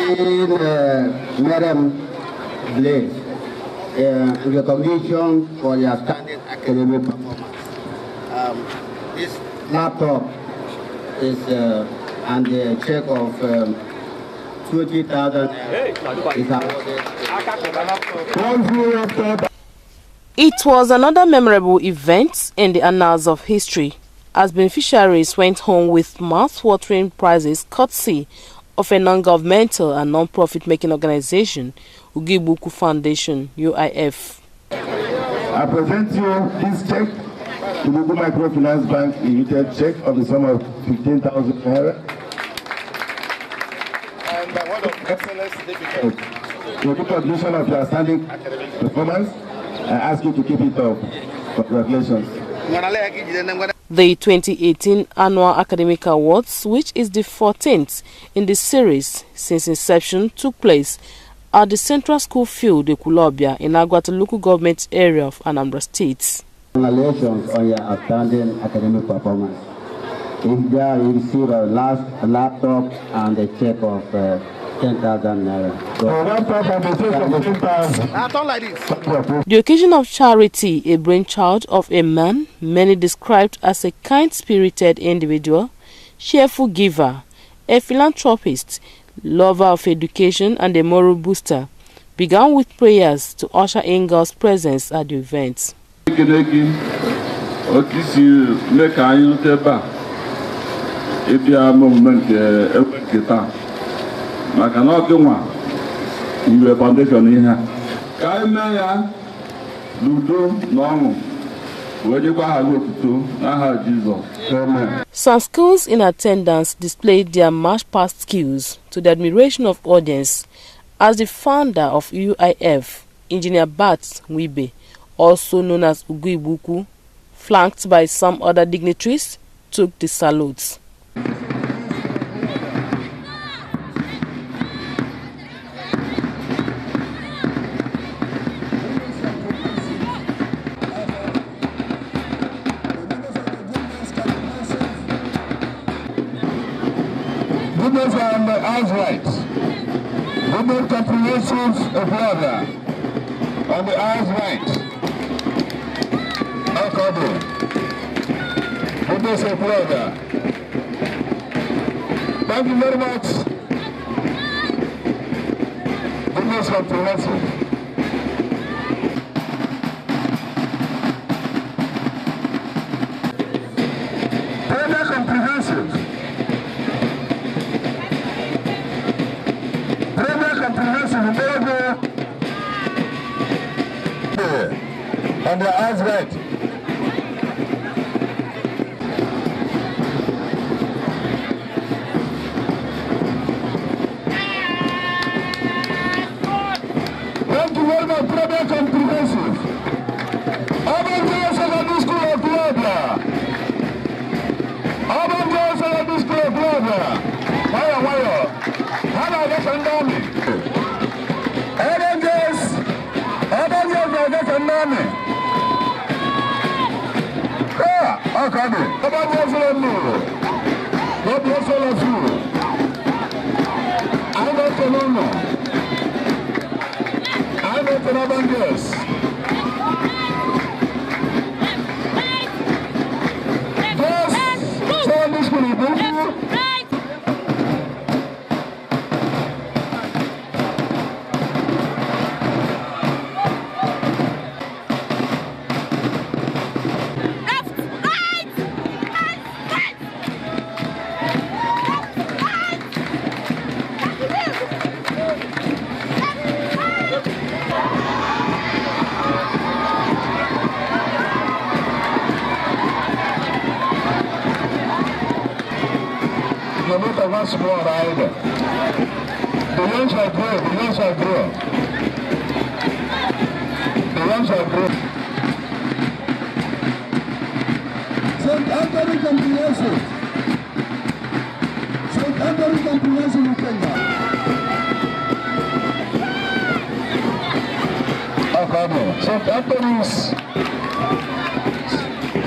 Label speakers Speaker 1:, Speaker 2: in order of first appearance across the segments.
Speaker 1: in Madam Blaze, recognition for your outstanding academic performance. This laptop is and the check of 20,000 is awarded.
Speaker 2: It was another memorable event in the annals of history, as beneficiaries went home with mouth-watering prizes courtesy of a non-governmental and non-profit making organization, Ugibuku Foundation, UIF.
Speaker 3: I present you this check to Ugu Microfinance Bank Limited, check of the sum of 15,000 naira. And the word of excellence certificate. The recognition of your outstanding performance, I ask you to keep it up. Congratulations.
Speaker 2: The 2018 Annual Academic Awards, which is the 14th in the series since inception, took place at the Central School Field, Ekulobia, in Agwata local government area of Anambra State.
Speaker 1: Congratulations on your outstanding academic performance. If there you receive a laptop and a check of 10,000 naira.
Speaker 2: The occasion of charity, a brainchild of a man many described as a kind-spirited individual, cheerful giver, a philanthropist, lover of education and a moral booster, began with prayers to usher in God's presence at the event. Some schools in attendance displayed their march past skills to the admiration of audience as the founder of UIF, Engineer Bat Wibe, also known as Ugibuku, flanked by some other dignitaries, took the salutes.
Speaker 3: Goodness and eyes right. Goodness comprehensive brother. On the eyes right. Akabo. Goodness of brother. Thank you very much. Goodness comprehensive. Brother comprehensive. And the eyes right. Thank you very much, brother comprehensive. Urban Girls Secondary School of Globia. Urban Girls Secondary School of Globia. Wire. Hana Gasandami. Urban Girls Gasandami. Okay. God bless all of you. I don't know. I'm not an urban girls. Just tell this to you. No matter what's more either. The young shall grow. St. Anthony Comprehensive in Kenya.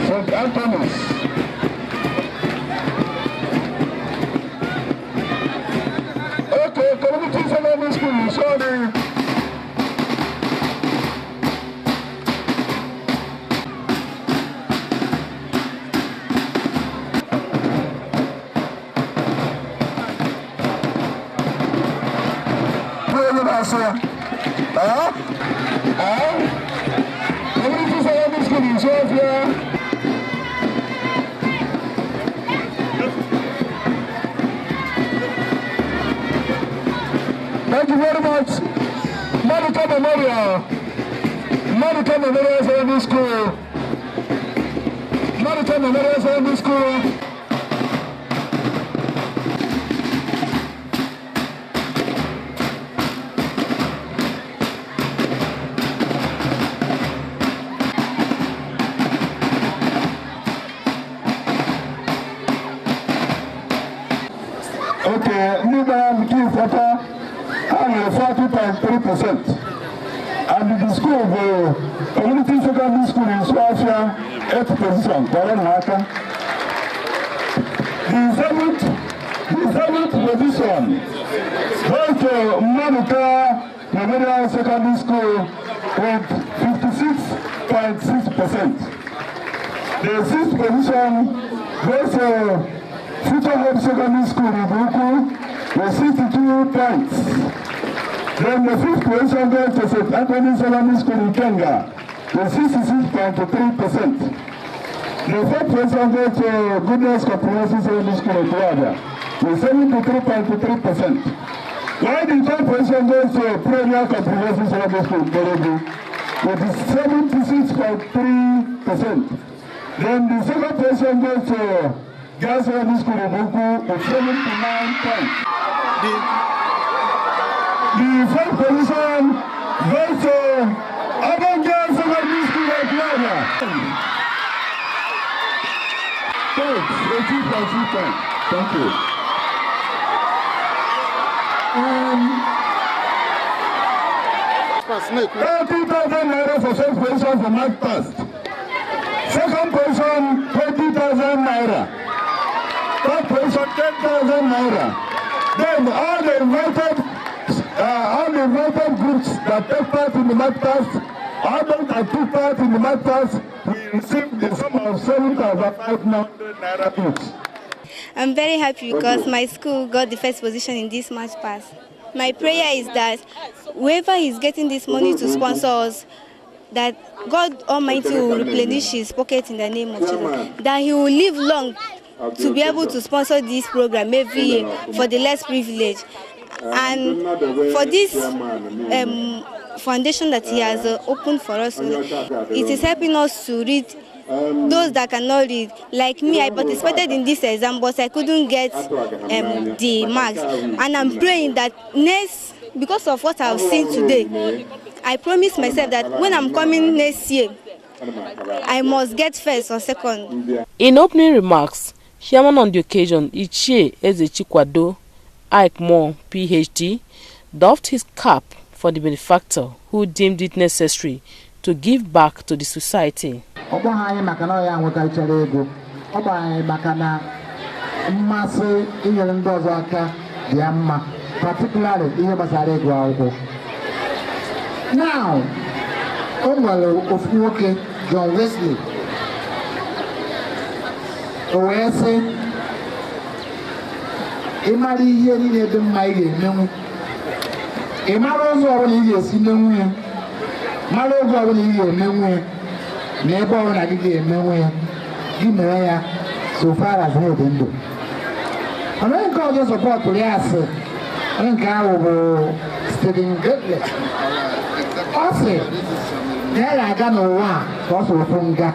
Speaker 3: St. Anthony's. Okay, community morning. Thank you very much. Monica Memorial. Monica Memorial Secondary School. Monica Memorial Secondary School. Okay, new man, give water. 40.3%. And the school of community secondary school in Swafia, 8th position, Karen Haka. The seventh position goes to Monica Memorial Secondary School with 56.6%. The 6th position goes to Future Hope Secondary School in Buku with 62 points. Then the 5th position goes to St. Anthony Secondary School in Kenga with 66.3%. The 4th position goes to Goodness Comprehensive Secondary School in Tuaga with 73.3%. While the 3rd position goes to Premier Comprehensive Secondary School in Korobu with 76.3%. Then the 2nd position goes to Girls Secondary School in Buku with 79 points. The 4th position goes to Urban Girls Secondary School in Tuaga. Thanks, 18.2 points. Thank you. 30,000 naira for 6th position for March past. 2nd position, 20,000 naira. 3rd position, 10,000 naira. Then all the invited groups that take part in the March past, all those that took part in the March past, we received the sum of 7,500 naira each.
Speaker 4: I'm very happy because my school got the 1st position in this March past. My prayer is that whoever is getting this money to sponsor us, that God Almighty will replenish his pocket in the name of Jesus, that he will live long to be able to sponsor this program every year for the less privileged. And for this foundation that he has opened for us, it is helping us to read those that cannot read. Like me, I participated in this exam, but I couldn't get the marks. And I'm praying that next, because of what I've seen today, I promise myself that when I'm coming next year, I must get 1st or 2nd.
Speaker 2: In opening remarks, Chairman on the occasion, Ichie Ezechikwado Ike Moore, PhD, doffed his cap for the benefactor who deemed it necessary to give back to the society.
Speaker 5: Particularly now, of John Wesley, Emari here ni ebe mmairi emenwu. Emara ozo ọbụla ị ga-esi menwu ya. Mara oge ọbụla ị ga-emenwu ya. Na ebe ọbụla gị ga-emenwu ya. Gị mere ya so far as na-ede ndụ. Onye nke ọzọ sọpọtụrụ ya asị. Onye nke ahụ bụ Stephen Gatlett. Ọ sị na ya ga-aga n'ụwa ka ọ sọ ofu nga.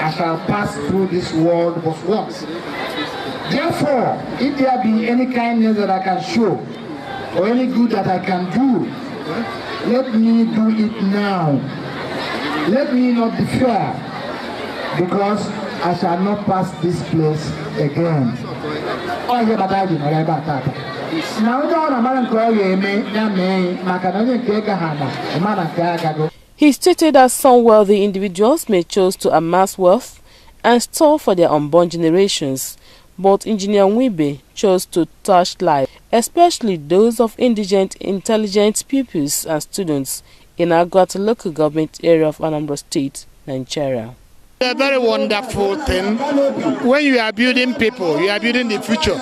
Speaker 5: I shall pass through this world but once. Therefore, if there be any kindness that I can show, or any good that I can do, let me do it now. Let me not defer, because I shall not pass this place again.
Speaker 2: He stated that some wealthy individuals may choose to amass wealth and store for their unborn generations, but Engineer Nwibe chose to touch lives, especially those of indigent, intelligent pupils and students in Agwata local government area of Anambra State, Nigeria.
Speaker 5: A very wonderful thing. When you are building people, you are building the future.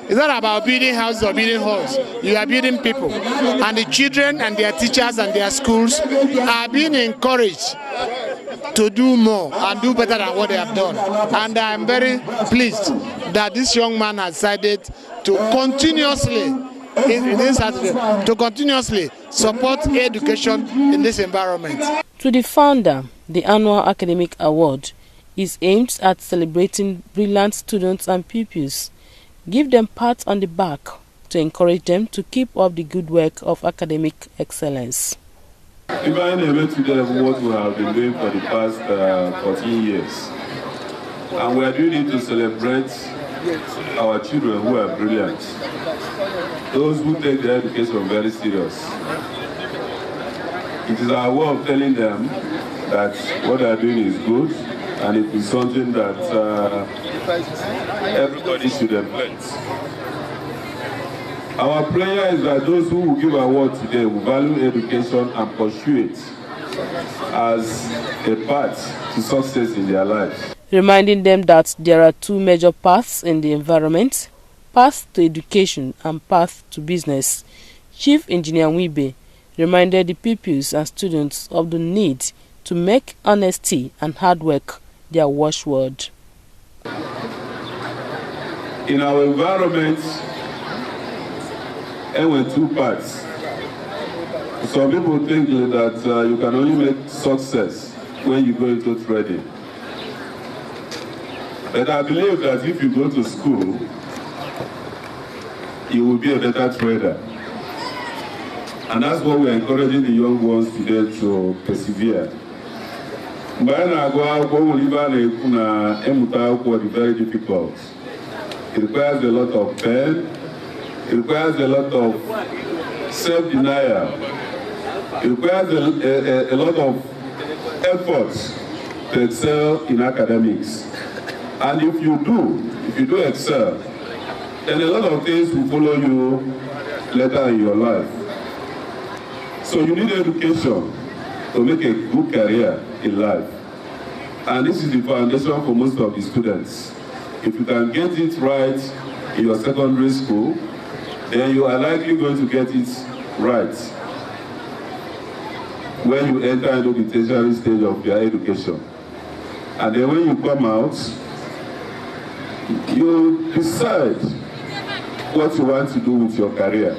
Speaker 5: It's not about building houses or building halls. You are building people. And the children and their teachers and their schools are being encouraged to do more and do better than what they have done. And I'm very pleased that this young man has decided to continuously support education in this environment.
Speaker 2: To the founder, the annual academic award is aimed at celebrating brilliant students and pupils, give them pats on the back to encourage them to keep up the good work of academic excellence.
Speaker 6: If I never to them what we have been doing for the past 14 years, and we are doing it to celebrate our children who are brilliant, those who take their education very serious. It is our way of telling them that what they are doing is good, and it is something that everybody should emulate. Our prayer is that those who will give awards today will value education and pursue it as a path to success in their lives.
Speaker 2: Reminding them that there are two major paths in the environment, path to education and path to business. Chief Engineer Wibe reminded the pupils and students of the need to make honesty and hard work their watchword.
Speaker 6: In our environment, there were two parts. Some people think that you can only make success when you go into trading. But I believe that if you go to school, you will be a better trader. And that's what we're encouraging the young ones today to persevere. Very difficult. It requires a lot of pain. It requires a lot of self-denial. It requires a lot of effort to excel in academics. And if you do excel, then a lot of things will follow you later in your life. So you need education to make a good career in life. And this is the foundation for most of the students. If you can get it right in your secondary school, then you are likely going to get it right when you enter into the tertiary stage of your education. And then when you come out, you decide what you want to do with your career.